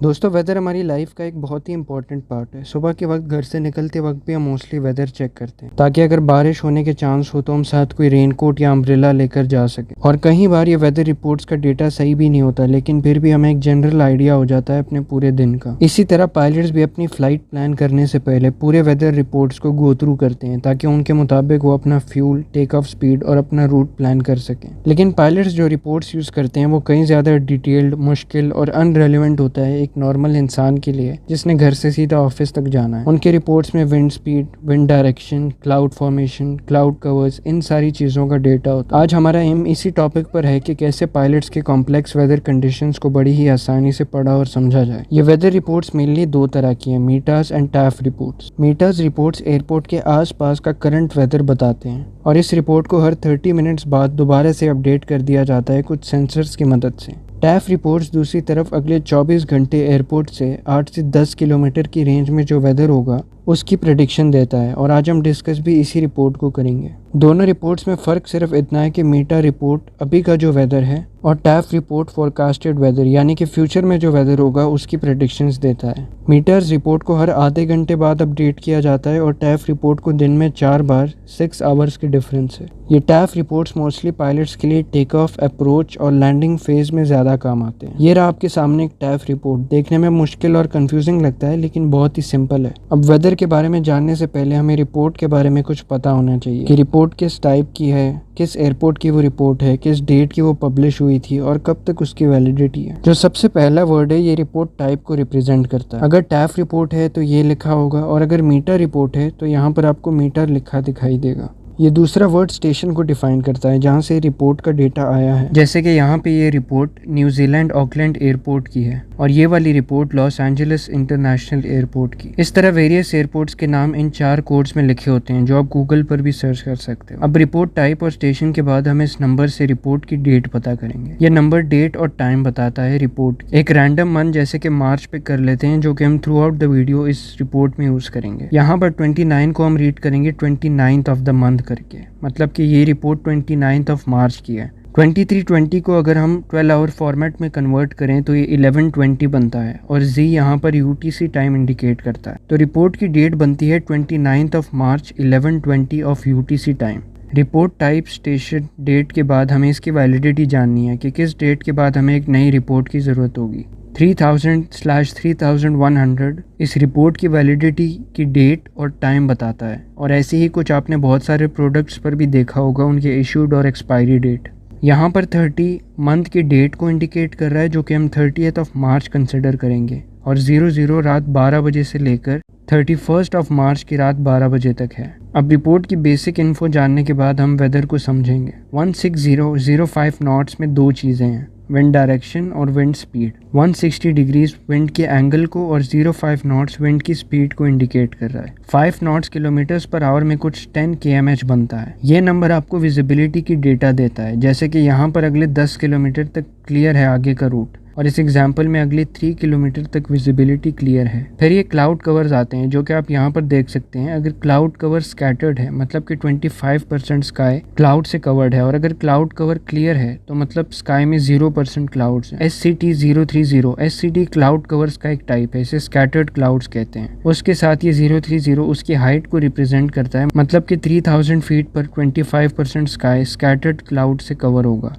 दोस्तों वेदर हमारी लाइफ का एक बहुत ही इंपॉर्टेंट पार्ट है। सुबह के वक्त घर से निकलते वक्त भी हम मोस्टली वेदर चेक करते हैं ताकि अगर बारिश होने के चांस हो तो हम साथ कोई रेनकोट या अम्ब्रेला लेकर जा सकें। और कई बार ये वेदर रिपोर्ट्स का डेटा सही भी नहीं होता, लेकिन फिर भी हमें एक जनरल आइडिया हो जाता है अपने पूरे दिन का। इसी तरह पायलट्स भी अपनी फ्लाइट प्लान करने से पहले पूरे वेदर रिपोर्ट्स को गो थ्रू करते हैं ताकि उनके मुताबिक वो अपना फ्यूल, टेक ऑफ स्पीड और अपना रूट प्लान कर सकें। लेकिन पायलट्स जो रिपोर्ट्स यूज करते हैं वो कहीं ज्यादा डिटेल्ड, मुश्किल और अनरेलिवेंट होता है एक नॉर्मल इंसान के लिए जिसने घर से सीधा ऑफिस तक जाना है। उनके रिपोर्ट्स में wind speed, wind direction, cloud formation, cloud covers, इन सारी चीज़ों का डेटा होता है। आज हमारा एम इसी टॉपिक पर है कि कैसे पायलट्स के कॉम्प्लेक्स वेदर कंडीशंस को बड़ी ही आसानी से पढ़ा और समझा जाए। ये वेदर रिपोर्ट्स मेनली दो तरह की हैं, METARs and TAF reports. METARs reports airport के आसपास का करंट वेदर बताते हैं और इस रिपोर्ट को हर 30 मिनट्स बाद दोबारा से अपडेट कर दिया जाता है कुछ सेंसर्स की मदद से। टैफ रिपोर्ट्स दूसरी तरफ अगले 24 घंटे एयरपोर्ट से 8 से 10 किलोमीटर की रेंज में जो वेदर होगा उसकी प्रेडिक्शन देता है और आज हम डिस्कस भी इसी रिपोर्ट को करेंगे। दोनों रिपोर्ट्स में फ़र्क सिर्फ इतना है कि मीटर रिपोर्ट अभी का जो वेदर है और टैफ रिपोर्ट फोरकास्टेड वेदर यानी कि फ्यूचर में जो वेदर होगा उसकी प्रेडिक्शंस देता है। मीटर्स रिपोर्ट को हर आधे घंटे बाद अपडेट किया जाता है और टैफ रिपोर्ट को दिन में 4 बार 6 आवर्स की डिफरेंस है। ये टैफ रिपोर्ट्स मोस्टली पायलट्स के लिए टेक ऑफ, अप्रोच और लैंडिंग फेज में ज़्यादा काम आते हैं। ये रहा आपके सामने एक टैफ रिपोर्ट। देखने में मुश्किल और कंफ्यूजिंग लगता है लेकिन बहुत ही सिंपल है। अब वेदर के बारे में जानने से पहले हमें रिपोर्ट के बारे में कुछ पता होना चाहिए कि रिपोर्ट किस टाइप की है, किस एयरपोर्ट की वो रिपोर्ट है, किस डेट की वो पब्लिश हुई थी और कब तक उसकी वैलिडिटी है। जो सबसे पहला वर्ड है ये रिपोर्ट टाइप को रिप्रेजेंट करता है। अगर टैफ रिपोर्ट है तो ये लिखा होगा और अगर मीटर रिपोर्ट है तो यहाँ पर आपको मीटर लिखा दिखाई देगा। ये दूसरा वर्ड स्टेशन को डिफाइन करता है जहाँ से रिपोर्ट का डेटा आया है। जैसे कि यहाँ पे ये रिपोर्ट न्यूजीलैंड ऑकलैंड एयरपोर्ट की है और ये वाली report Los Angeles international airport की। इस तरह वेरियस एयरपोर्ट्स के नाम इन 4 कोड्स में लिखे होते हैं जो आप गूगल पर भी सर्च कर सकते हो। अब रिपोर्ट टाइप और स्टेशन के बाद हम इस नंबर से रिपोर्ट की डेट पता करेंगे। ये नंबर डेट और टाइम बताता है रिपोर्ट। एक रैंडम मंथ जैसे कि मार्च पिक कर लेते हैं जो कि हम थ्रू आउट द वीडियो इस रिपोर्ट में यूज करेंगे। यहाँ पर 29 को हम रीड करेंगे 29th ऑफ द मंथ करके, मतलब कि ये रिपोर्ट 29th ऑफ मार्च की है। 2320 को अगर हम 12 आवर फॉर्मेट में कन्वर्ट करें तो ये 1120 बनता है और जी यहाँ पर यूटीसी टाइम इंडिकेट करता है। तो रिपोर्ट की डेट बनती है 29th ऑफ मार्च 1120 ऑफ UTC time. Report type, station, date के बाद हमें इसकी वैलिडिटी जाननी है कि किस डेट के बाद हमें एक नई रिपोर्ट की ज़रूरत होगी। 3000/3100 इस रिपोर्ट की वैलिडिटी की डेट और टाइम बताता है और ऐसे ही कुछ आपने बहुत सारे प्रोडक्ट्स पर भी देखा होगा, उनके इशूड और एक्सपायरी डेट। यहाँ पर 30 मंथ की डेट को इंडिकेट कर रहा है जो कि हम 30th ऑफ मार्च कंसिडर करेंगे और 00 रात 12 बजे से लेकर 31st ऑफ मार्च की रात 12 बजे तक है। अब रिपोर्ट की बेसिक इन्फो जानने के बाद हम वेदर को समझेंगे। 16005 नॉट्स में दो चीज़ें हैं, विंड डायरेक्शन और विंड स्पीड। 160 डिग्रीज विंड के एंगल को और 05 नॉट्स विंड की स्पीड को इंडिकेट कर रहा है। 5 नॉट्स किलोमीटर्स पर आवर में कुछ 10 kmh बनता है। ये नंबर आपको विजिबिलिटी की डेटा देता है, जैसे कि यहाँ पर अगले 10 किलोमीटर तक क्लियर है आगे का रूट और इस एग्जाम्पल में अगले 3 किलोमीटर तक विजिबिलिटी क्लियर है। फिर ये क्लाउड कवर्स आते हैं जो कि आप यहाँ पर देख सकते हैं। अगर क्लाउड कवर स्कैटर्ड है मतलब कि 25% स्काई क्लाउड से कवर्ड है और अगर क्लाउड कवर क्लियर है तो मतलब स्काई में 0% क्लाउड्स हैं। SCT-030 SCT क्लाउड कवर्स का एक टाइप है, इसे स्कैटर्ड क्लाउड्स कहते हैं। उसके साथ ये 030 उसकी हाइट को रिप्रेजेंट करता है, मतलब कि 3000 फीट पर 25% स्काई स्कैटर्ड क्लाउड से कवर होगा।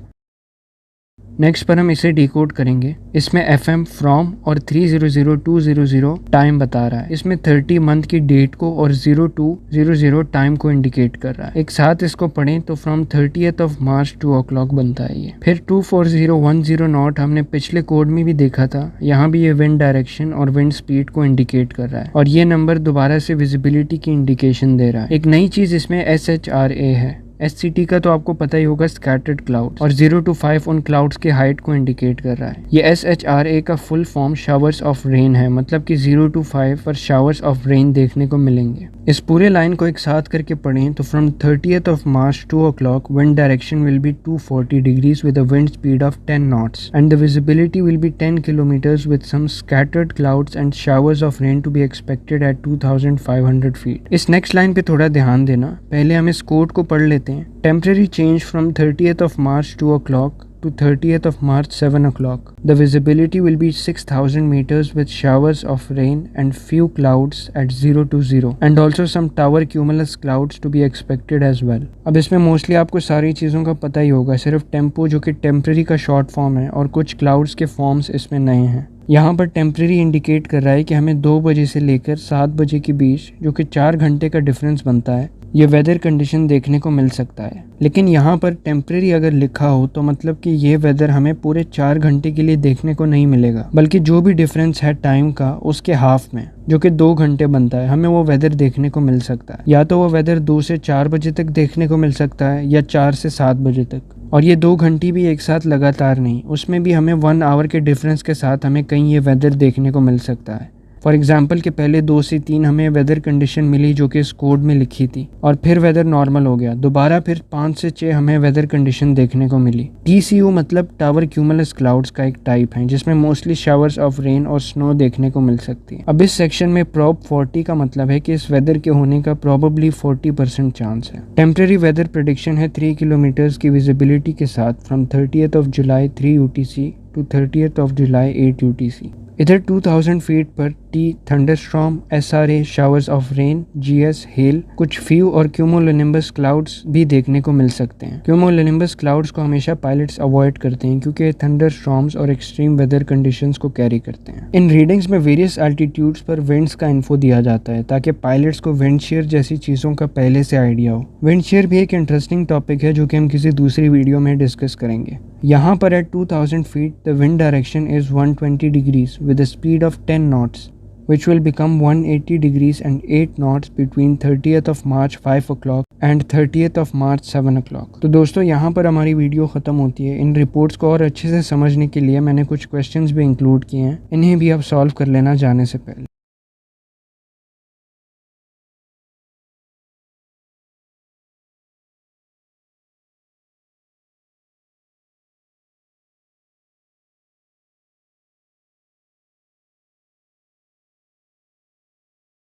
नेक्स्ट पर हम इसे डिकोड करेंगे। इसमें FM फ्रॉम और 300200 टाइम बता रहा है। इसमें 30 मंथ की डेट को और 0200 टाइम को इंडिकेट कर रहा है। एक साथ इसको पढ़ें तो from 30th of March 2 o'clock बनता है ये। फिर 24010 नॉट हमने पिछले कोड में भी देखा था, यहाँ भी ये विंड डायरेक्शन और विंड स्पीड को इंडिकेट कर रहा है और ये नंबर दोबारा से विजिबिलिटी की इंडिकेशन दे रहा है। एक नई चीज इसमें SHRA है। SCT का तो आपको पता ही होगा, स्कैटर्ड क्लाउड, और 0 to 5 उन क्लाउड्स के हाइट को इंडिकेट कर रहा है। ये SHRA का full form showers of rain है, मतलब कि 0 to 5 पर शावर्स ऑफ रेन देखने को मिलेंगे। इस पूरे लाइन को एक साथ करके पढ़ें तो from 30th of March 2 o'clock wind direction will be 240 degrees with a wind speed of 10 knots and the visibility will be 10 kilometers with some scattered clouds and showers of rain to be expected at 2500 feet. इस next line पे थोड़ा ध्यान देना, पहले हम इस code को पढ़ लेते हैं। Temporary change from 30th of March 2 o'clock to 30th of March 7 o'clock. The visibility will be 6,000 meters with showers of rain and few clouds at 0 to 0 and also some tower cumulus clouds to be expected as well. अब इसमें mostly आपको सारी चीज़ों का पता ही होगा, सिर्फ tempo जो कि टेम्परेरी का शॉर्ट फॉर्म है और कुछ क्लाउड्स के फॉर्म्स इसमें नए हैं। यहाँ पर टेम्परेरी इंडिकेट कर रहा है कि हमें 2 बजे से लेकर 7 बजे के बीच, जो कि 4 घंटे का डिफरेंस बनता है, ये वेदर कंडीशन देखने को मिल सकता है। लेकिन यहाँ पर टेम्परेरी अगर लिखा हो तो मतलब कि ये वेदर हमें पूरे 4 घंटे के लिए देखने को नहीं मिलेगा, बल्कि जो भी डिफरेंस है टाइम का उसके हाफ में, जो कि 2 घंटे बनता है, हमें वो वेदर देखने को मिल सकता है। या तो वो वेदर 2 से 4 बजे तक देखने को मिल सकता है या 4 से 7 बजे तक। और ये 2 घंटे भी एक साथ लगातार नहीं, उसमें भी हमें 1 आवर के डिफरेंस के साथ हमें कहीं ये वेदर देखने को मिल सकता है। फॉर एग्जाम्पल के पहले 2 से 3 हमें वेदर कंडीशन मिली जो कि इस कोड में लिखी थी और फिर वेदर नॉर्मल हो गया। दोबारा फिर 5 से 6 हमें वेदर कंडीशन देखने को मिली। TCU मतलब टावर क्यूमुलस क्लाउड्स का एक टाइप है जिसमें मोस्टली शावर्स ऑफ रेन और स्नो देखने को मिल सकती है। अब इस सेक्शन में प्रॉब 40 का मतलब है कि इस वेदर के होने का प्रॉबेबली 40% चांस है। टेम्परेरी वेदर प्रेडिक्शन है 3 किलोमीटर्स की विजिबिलिटी के साथ from 30th of July 3 UTC to 30th of July 8 UTC। इधर 2000 फीट पर T thunderstorm, SRA showers of rain, GS hello, कुछ फ्यू और क्यूमुलोनिम्बस क्लाउड्स भी देखने को मिल सकते हैं। क्यूमुलोनिम्बस क्लाउड्स को हमेशा पायलट्स अवॉइड करते हैं क्योंकि थंडरस्टॉर्म्स और एक्सट्रीम वेदर कंडीशंस को कैरी करते हैं। इन रीडिंग्स में वेरियस एल्टीट्यूड्स पर विंड्स का इन्फो दिया जाता है ताकि पायलट्स को विंड शेयर जैसी चीज़ों का पहले से आइडिया हो। विंड शेयर भी एक इंटरेस्टिंग टॉपिक है जो कि हम किसी दूसरी वीडियो में डिस्कस करेंगे। यहाँ पर at 2000 feet the wind direction is 120 degrees with a speed of 10 knots, which will become 180 degrees and 8 knots between 30th of March 5 o'clock and 30th of March 7 o'clock। तो दोस्तों यहाँ पर हमारी वीडियो ख़त्म होती है। इन रिपोर्ट्स को और अच्छे से समझने के लिए मैंने कुछ क्वेश्चंस भी इंक्लूड किए हैं, इन्हें भी आप सॉल्व कर लेना जाने से पहले।